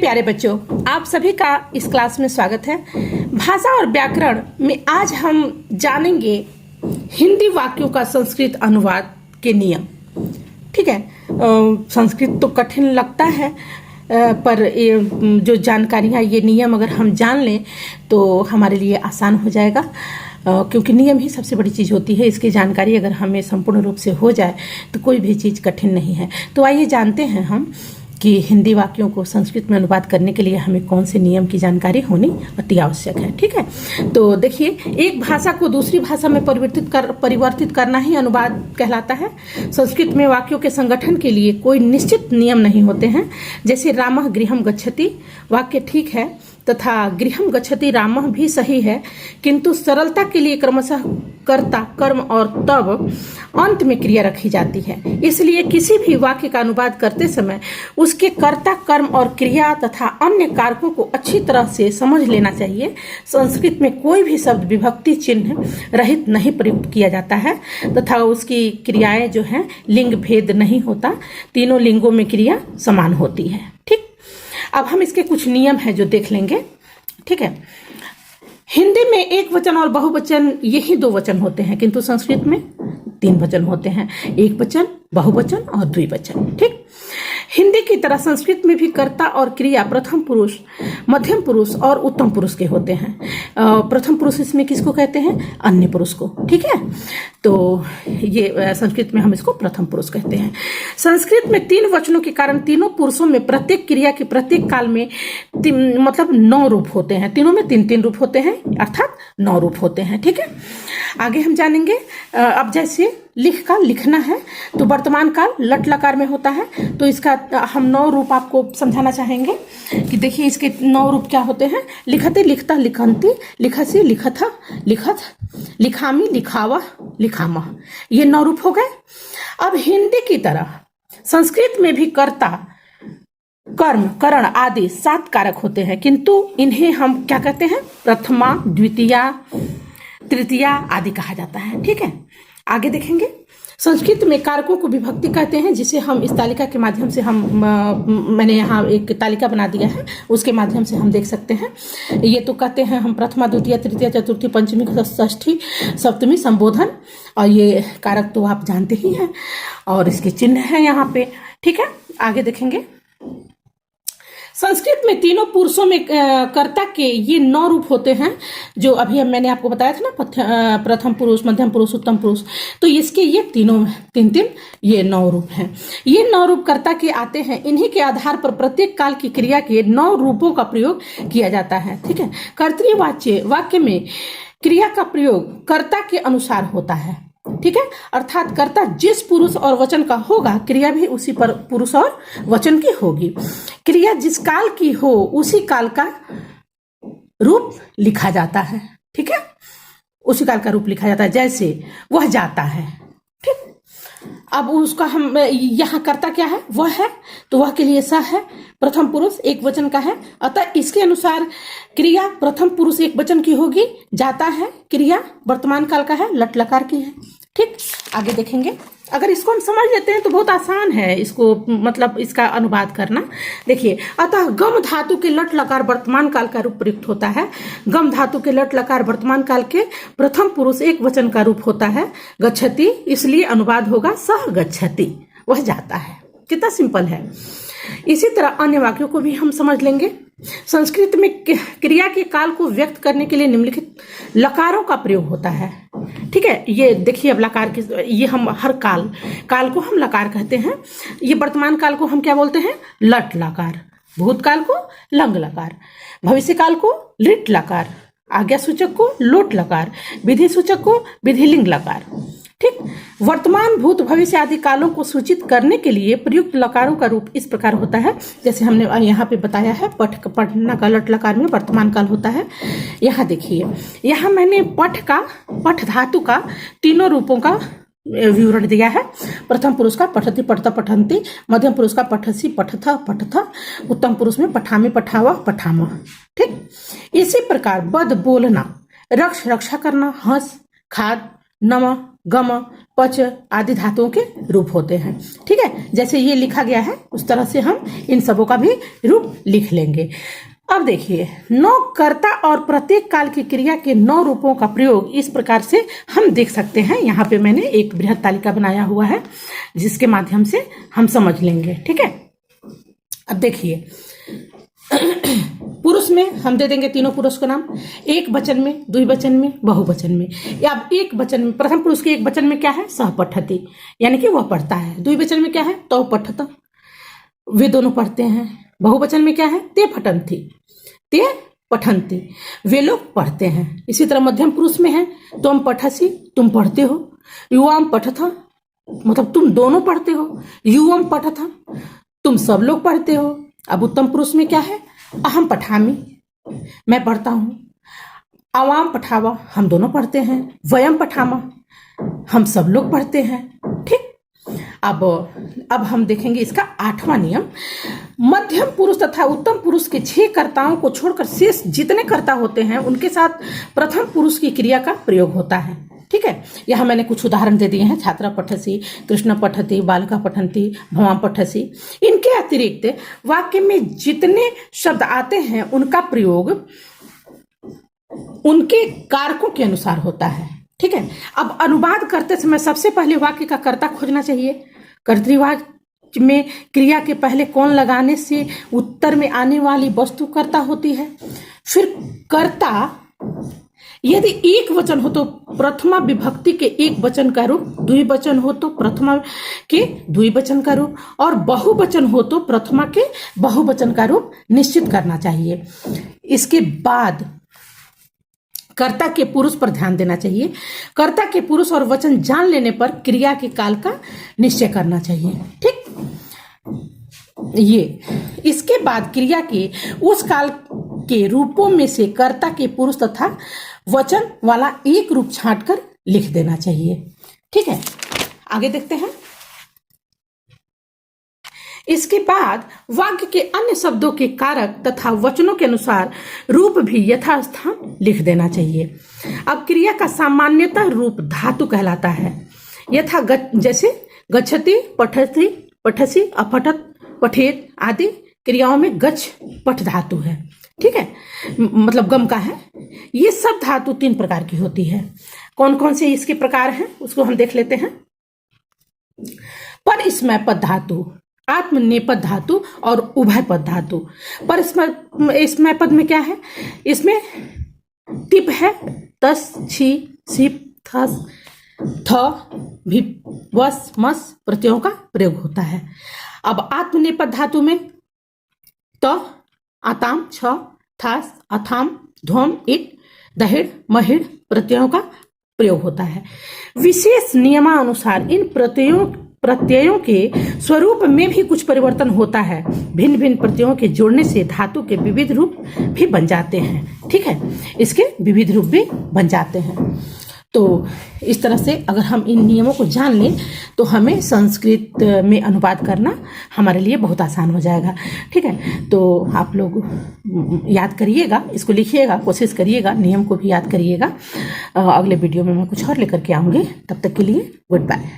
प्यारे बच्चों, आप सभी का इस क्लास में स्वागत है। भाषा और व्याकरण में आज हम जानेंगे हिंदी वाक्यों का संस्कृत अनुवाद के नियम। ठीक है, संस्कृत तो कठिन लगता है, पर ये जो जानकारियाँ, ये नियम अगर हम जान लें तो हमारे लिए आसान हो जाएगा, क्योंकि नियम ही सबसे बड़ी चीज़ होती है। इसकी जानकारी अगर हमें संपूर्ण रूप से हो जाए तो कोई भी चीज़ कठिन नहीं है। तो आइए जानते हैं हम कि हिंदी वाक्यों को संस्कृत में अनुवाद करने के लिए हमें कौन से नियम की जानकारी होनी अति आवश्यक है। ठीक है, तो देखिए, एक भाषा को दूसरी भाषा में परिवर्तित करना ही अनुवाद कहलाता है। संस्कृत में वाक्यों के संगठन के लिए कोई निश्चित नियम नहीं होते हैं। जैसे रामः गृहं गच्छति वाक्य ठीक है तथा गृहं गच्छति रामः भी सही है, किंतु सरलता के लिए क्रमशः कर्ता, कर्म और तब अंत में क्रिया रखी जाती है। इसलिए किसी भी वाक्य का अनुवाद करते समय उसके कर्ता, कर्म और क्रिया तथा अन्य कारकों को अच्छी तरह से समझ लेना चाहिए। संस्कृत में कोई भी शब्द विभक्ति चिन्ह रहित नहीं प्रयुक्त किया जाता है तथा उसकी क्रियाएं जो हैं लिंग भेद नहीं होता, तीनों लिंगों में क्रिया समान होती है। ठीक, अब हम इसके कुछ नियम हैं जो देख लेंगे। ठीक है, हिंदी में एक वचन और बहुवचन यही दो वचन होते हैं, किंतु संस्कृत में तीन वचन होते हैं, एक वचन, बहुवचन और द्विवचन। ठीक, हिंदी की तरह संस्कृत में भी कर्ता और क्रिया प्रथम पुरुष, मध्यम पुरुष और उत्तम पुरुष के होते हैं। प्रथम पुरुष इसमें किसको कहते हैं? अन्य पुरुष को। ठीक है, तो ये संस्कृत में हम इसको प्रथम पुरुष कहते हैं। संस्कृत में तीन वचनों के कारण तीनों पुरुषों में प्रत्येक क्रिया के प्रत्येक काल में मतलब 9 रूप होते हैं। तीनों में 3-3 रूप होते हैं, अर्थात 9 रूप होते हैं। ठीक है, आगे हम जानेंगे। अब जैसे लिख का लिखना है तो वर्तमान काल लट लकार में होता है, तो इसका हम 9 रूप आपको समझाना चाहेंगे कि देखिए इसके 9 रूप क्या होते हैं। लिखते, लिखता, लिखंती, लिखसी, लिखथा, लिखत, लिखामी, लिखावा, लिखामा, ये 9 रूप हो गए। अब हिंदी की तरह संस्कृत में भी कर्ता, कर्म, करण आदि 7 कारक होते हैं, किंतु इन्हें हम क्या कहते हैं? प्रथमा, द्वितीया, तृतीया आदि कहा जाता है। ठीक है, आगे देखेंगे। संस्कृत में कारकों को विभक्ति कहते हैं, जिसे हम इस तालिका के माध्यम से मैंने यहाँ एक तालिका बना दिया है, उसके माध्यम से हम देख सकते हैं। ये तो कहते हैं हम प्रथमा, द्वितीय, तृतीय, चतुर्थी, पंचमी, षष्ठी, सप्तमी, संबोधन, और ये कारक तो आप जानते ही हैं और इसके चिन्ह हैं यहाँ पे। ठीक है, आगे देखेंगे। संस्कृत में तीनों पुरुषों में कर्ता के ये 9 रूप होते हैं, जो अभी मैंने आपको बताया था ना, प्रथम पुरुष, मध्यम पुरुष, उत्तम पुरुष, तो इसके ये तीनों 3-3 ये 9 रूप हैं। ये 9 रूप कर्ता के आते हैं। इन्हीं के आधार पर प्रत्येक काल की क्रिया के 9 रूपों का प्रयोग किया जाता है। ठीक है, कर्तृवाच्य वाक्य में क्रिया का प्रयोग कर्ता के अनुसार होता है। ठीक है, अर्थात कर्ता जिस पुरुष और वचन का होगा, क्रिया भी उसी पर पुरुष और वचन की होगी। क्रिया जिस काल की हो उसी काल का रूप लिखा जाता है। ठीक है, उसी काल का रूप लिखा जाता है। जैसे वह जाता है। ठीक, अब उसका हम यहाँ कर्ता क्या है? वह है, तो वह के लिए स है, प्रथम पुरुष एक वचन का है, अतः इसके अनुसार क्रिया प्रथम पुरुष एक वचन की होगी। जाता है क्रिया वर्तमान काल का है, लट लकार की है। ठीक, आगे देखेंगे। अगर इसको हम समझ लेते हैं तो बहुत आसान है इसको, मतलब इसका अनुवाद करना। देखिए, अतः गम धातु के लट लकार वर्तमान काल का रूप प्रयुक्त होता है। गम धातु के लट लकार वर्तमान काल के प्रथम पुरुष एक वचन का रूप होता है। गच्छति, इसलिए अनुवाद होगा सह गच्छति, वह जाता है। कितना सिंपल है। इसी तरह अन्य वाक्यों को भी हम समझ लेंगे। संस्कृत में क्रिया के काल को व्यक्त करने के लिए निम्नलिखित लकारों का प्रयोग होता है। ठीक है, ये देखिए, अब लकार की, ये हम हर काल को हम लकार कहते हैं। ये वर्तमान काल को हम क्या बोलते हैं? लट लकार। भूतकाल को लंग लकार, भविष्य काल को लिट लकार, आज्ञा सूचक को लोट लकार, विधि सूचक को विधिलिंग लकार। ठीक, वर्तमान, भूत, भविष्य आदि कालों को सूचित करने के लिए प्रयुक्त लकारों का रूप इस प्रकार होता है। जैसे हमने यहाँ पे बताया है, पठना का लट लकार में वर्तमान काल होता है। यहाँ देखिए, यहाँ मैंने पठ धातु का तीनों रूपों का विवरण दिया है। प्रथम पुरुष का पठति, पठता, पठंती, मध्यम पुरुष का पठसी, पठथा, पठथा, उत्तम पुरुष में पठामी, पठावा, पठामा। ठीक, इसी प्रकार बद बोलना, रक्षा करना, हंस, खाद, नम, गम, पच आदि धातुओं के रूप होते हैं। ठीक है, जैसे ये लिखा गया है उस तरह से हम इन सबों का भी रूप लिख लेंगे। अब देखिए, 9 कर्ता और प्रत्येक काल की क्रिया के 9 रूपों का प्रयोग इस प्रकार से हम देख सकते हैं। यहाँ पे मैंने एक बृहद तालिका बनाया हुआ है जिसके माध्यम से हम समझ लेंगे। ठीक है, अब देखिए, पुरुष में हम दे देंगे तीनों पुरुष का नाम, एक वचन में, द्विवचन में, बहुवचन में। या अब एक वचन में, प्रथम पुरुष के एक वचन में क्या है? सह पठति, यानी कि वह पढ़ता है। द्विवचन में क्या है? तौ पठत, वे दोनों पढ़ते हैं। बहुवचन में क्या है? ते पठन्ति, ते पठन्ति, वे लोग पढ़ते हैं। इसी तरह मध्यम पुरुष में है त्वम पठसि, तुम पढ़ते हो। युवाम पठथ, मतलब तुम दोनों पढ़ते हो। युवम पठथ, तुम सब लोग पढ़ते हो। अब उत्तम पुरुष में क्या है? अहम पठामि, मैं पढ़ता हूं। आवाम पठावा, हम दोनों पढ़ते हैं। वयम पठामा, हम सब लोग पढ़ते हैं। ठीक, अब हम देखेंगे इसका 8वां नियम। मध्यम पुरुष तथा उत्तम पुरुष के 6 कर्ताओं को छोड़कर शेष जितने कर्ता होते हैं उनके साथ प्रथम पुरुष की क्रिया का प्रयोग होता है। ठीक है, यहाँ मैंने कुछ उदाहरण दे दिए हैं। छात्रा पठसि, कृष्ण पठति, बालिका पठन्ति, भवां पठसि। इनके अतिरिक्त वाक्य में जितने शब्द आते हैं उनका प्रयोग उनके कारकों के अनुसार होता है। ठीक है, अब अनुवाद करते समय सबसे पहले वाक्य का कर्ता खोजना चाहिए। कर्तृवाच्य में क्रिया के पहले कौन लगाने से उत्तर में आने वाली वस्तु कर्ता होती है। फिर कर्ता यदि एक वचन हो तो प्रथमा विभक्ति के एक वचन का रूप, द्विवचन हो तो प्रथमा के द्विवचन का रूप, और बहुवचन हो तो प्रथमा के बहुवचन का रूप निश्चित करना चाहिए। इसके बाद कर्ता के पुरुष पर ध्यान देना चाहिए। कर्ता के पुरुष और वचन जान लेने पर क्रिया के काल का निश्चय करना चाहिए। ठीक, ये इसके बाद क्रिया के उस काल के रूपों में से कर्ता के पुरुष तथा वचन वाला एक रूप छांटकर लिख देना चाहिए। ठीक है, आगे देखते हैं। इसके बाद वाक्य के अन्य शब्दों के कारक तथा वचनों के अनुसार रूप भी यथास्थान लिख देना चाहिए। अब क्रिया का सामान्यतः रूप धातु कहलाता है। यथा जैसे गच्छति, पठति, पठसि, अपठत, पठेत आदि क्रियाओं में गच्छ पठ धातु है। ठीक है, मतलब गम का है। ये सब धातु 3 प्रकार की होती है। कौन कौन से इसके प्रकार हैं उसको हम देख लेते हैं। पर स्मैपद धातु, आत्मनेपद धातु और उभयपद धातु। पर स्मैपद में क्या है? इसमें टिप है, तस, छी, सिप, थस, थ, भी, वस, मस प्रत्ययों का प्रयोग होता है। अब आत्मनेपद धातु में त, आताम, छ, थास, अथाम, ध्वम, इट, दहिड़, महिड़ प्रत्ययों का प्रयोग होता है। विशेष नियमानुसार इन प्रत्ययों के स्वरूप में भी कुछ परिवर्तन होता है। भिन्न भिन्न प्रत्ययों के जोड़ने से धातु के विविध रूप भी बन जाते हैं। ठीक है, इसके विविध रूप भी बन जाते हैं। तो इस तरह से अगर हम इन नियमों को जान लें तो हमें संस्कृत में अनुवाद करना हमारे लिए बहुत आसान हो जाएगा। ठीक है, तो आप लोग याद करिएगा, इसको लिखिएगा, कोशिश करिएगा, नियम को भी याद करिएगा। अगले वीडियो में मैं कुछ और लेकर के आऊँगी। तब तक के लिए गुड बाय।